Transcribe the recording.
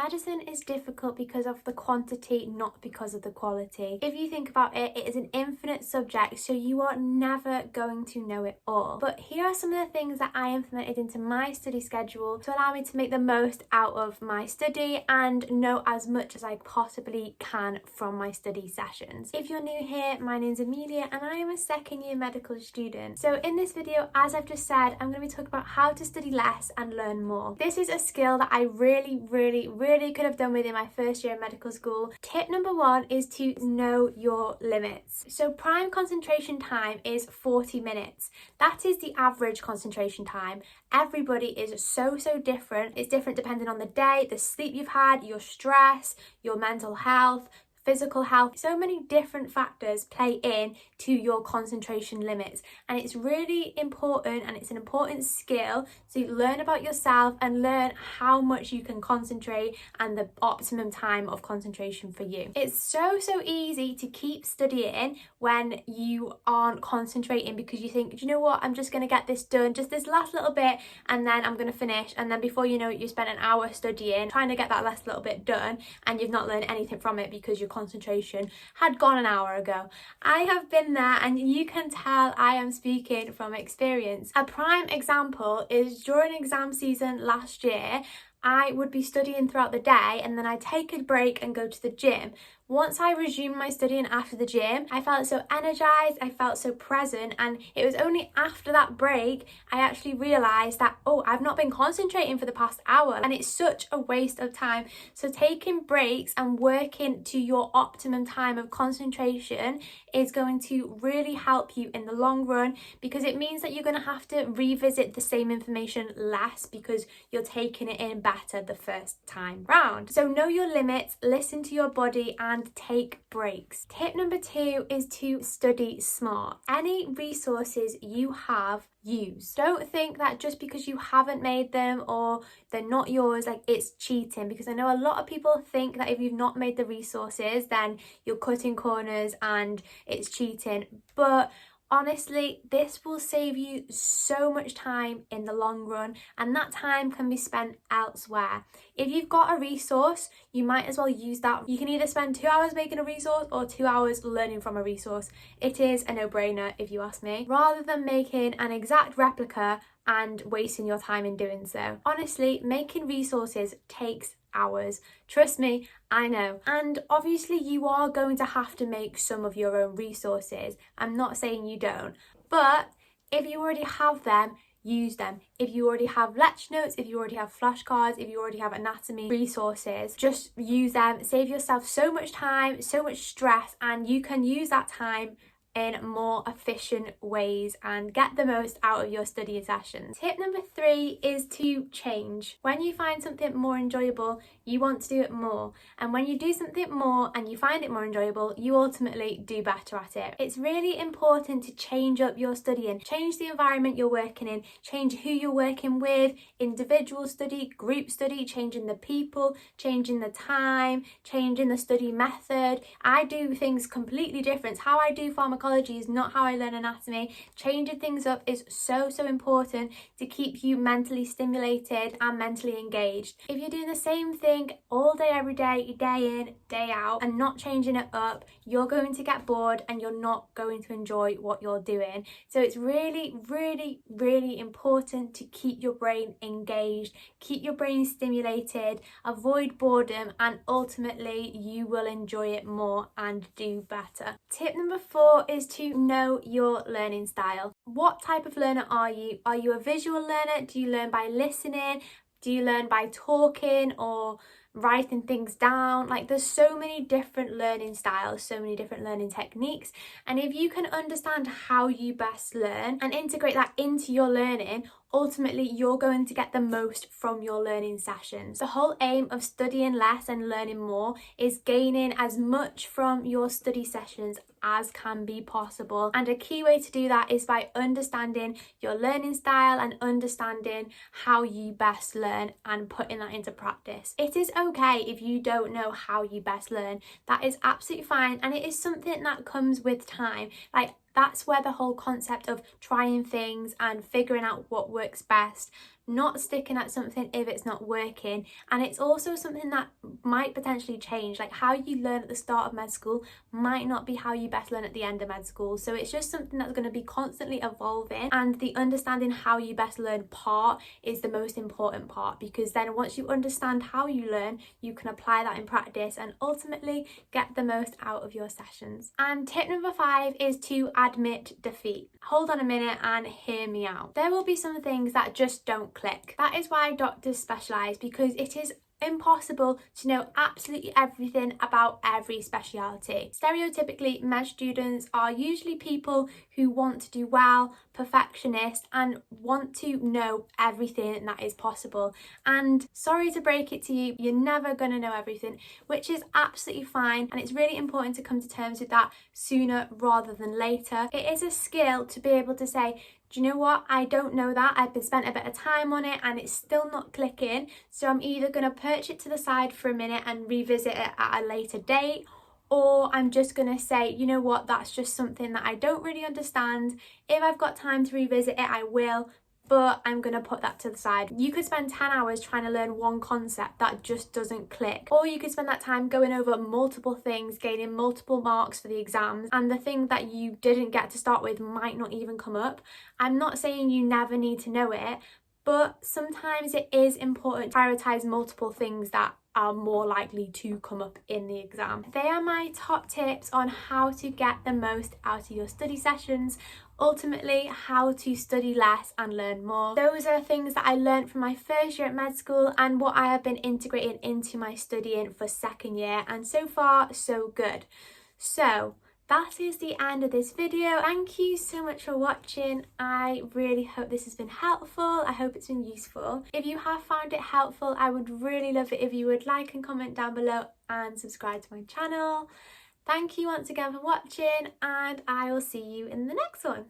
Medicine is difficult because of the quantity, not because of the quality. If you think about it, it is an infinite subject, so you are never going to know it all. But here are some of the things that I implemented into my study schedule to allow me to make the most out of my study and know as much as I possibly can from my study sessions. If you're new here, my name's Amelia and I am a second year medical student. So in this video, as I've just said, I'm going to be talking about how to study less and learn more. This is a skill that I really could have done within my first year of medical school. Tip number one is to know your limits. So prime concentration time is 40 minutes. That is the average concentration time. Everybody is so different. It's different depending on the day, the sleep you've had, your stress, your mental health, physical health. So many different factors play in to your concentration limits, and it's really important, and it's an important skill to learn about yourself and learn how much you can concentrate and the optimum time of concentration for you. It's so easy to keep studying when you aren't concentrating because you think, do you know what, I'm just going to get this done, just this last little bit, and then I'm going to finish, and then before you know it, you spent an hour studying trying to get that last little bit done, and you've not learned anything from it because your concentration had gone an hour ago. I have been there, and you can tell I am speaking from experience. A prime example is during exam season last year, I would be studying throughout the day and then I'd take a break and go to the gym. Once I resumed my studying after the gym, I felt so energized, I felt so present, and it was only after that break I actually realized that, oh, I've not been concentrating for the past hour, and it's such a waste of time. So taking breaks and working to your optimum time of concentration is going to really help you in the long run, because it means that you're going to have to revisit the same information less because you're taking it in better the first time round. So know your limits, listen to your body, and take breaks. Tip number two is to study smart. Any resources you have, use. Don't think that just because you haven't made them or they're not yours, like it's cheating, because I know a lot of people think that if you've not made the resources then you're cutting corners and it's cheating. But honestly, this will save you so much time in the long run, and that time can be spent elsewhere. If you've got a resource, you might as well use that. You can either spend 2 hours making a resource or 2 hours learning from a resource. It is a no-brainer if you ask me, rather than making an exact replica and wasting your time in doing so. Honestly, making resources takes hours. Trust me, I know. And obviously you are going to have to make some of your own resources. I'm not saying you don't, but if you already have them, use them. If you already have lecture notes, if you already have flashcards, if you already have anatomy resources, just use them. Save yourself so much time, so much stress, and you can use that time in more efficient ways and get the most out of your study sessions. Tip number three is to change. When you find something more enjoyable, you want to do it more. And when you do something more and you find it more enjoyable, you ultimately do better at it. It's really important to change up your studying. Change the environment you're working in, change who you're working with, individual study, group study, changing the people, changing the time, changing the study method. I do things completely different. How I do pharmacology is not how I learn anatomy. Changing things up is so important to keep you mentally stimulated and mentally engaged. If you're doing the same thing all day, every day, day in, day out, and not changing it up, you're going to get bored and you're not going to enjoy what you're doing. So it's really important to keep your brain engaged, keep your brain stimulated, avoid boredom, and ultimately you will enjoy it more and do better. Tip number four is to know your learning style. What type of learner are you? Are you a visual learner? Do you learn by listening? Do you learn by talking or writing things down? Like, there's so many different learning styles, so many different learning techniques, and if you can understand how you best learn and integrate that into your learning, ultimately you're going to get the most from your learning sessions. The whole aim of studying less and learning more is gaining as much from your study sessions as can be possible, and a key way to do that is by understanding your learning style and understanding how you best learn and putting that into practice. It is okay if you don't know how you best learn. That is absolutely fine, and it is something that comes with time. Like, that's where the whole concept of trying things and figuring out what works best not sticking at something if it's not working. And it's also something that might potentially change. Like how you learn at the start of med school might not be how you best learn at the end of med school. So it's just something that's going to be constantly evolving, and the understanding how you best learn part is the most important part, because then once you understand how you learn, you can apply that in practice and ultimately get the most out of your sessions. And tip number 5 is to admit defeat. Hold on a minute and hear me out. There will be some things that just don't click. That is why doctors specialise, because it is impossible to know absolutely everything about every speciality. Stereotypically, med students are usually people who want to do well, perfectionists, and want to know everything that is possible. And sorry to break it to you, you're never going to know everything, which is absolutely fine, and it's really important to come to terms with that sooner rather than later. It is a skill to be able to say, do you know what, I don't know that, I've been spent a bit of time on it and it's still not clicking, so I'm either going to perch it to the side for a minute and revisit it at a later date, or I'm just going to say, you know what, that's just something that I don't really understand. If I've got time to revisit it, I will, but I'm going to put that to the side. You could spend 10 hours trying to learn one concept that just doesn't click, or you could spend that time going over multiple things, gaining multiple marks for the exams, and the thing that you didn't get to start with might not even come up. I'm not saying you never need to know it, but sometimes it is important to prioritise multiple things that are more likely to come up in the exam. They are my top tips on how to get the most out of your study sessions, ultimately how to study less and learn more. Those are things that I learned from my first year at med school and what I have been integrating into my studying for second year, and so far so good. So that is the end of this video. Thank you so much for watching. I really hope this has been helpful. I hope it's been useful. If you have found it helpful, I would really love it if you would like and comment down below and subscribe to my channel. Thank you once again for watching, and I will see you in the next one.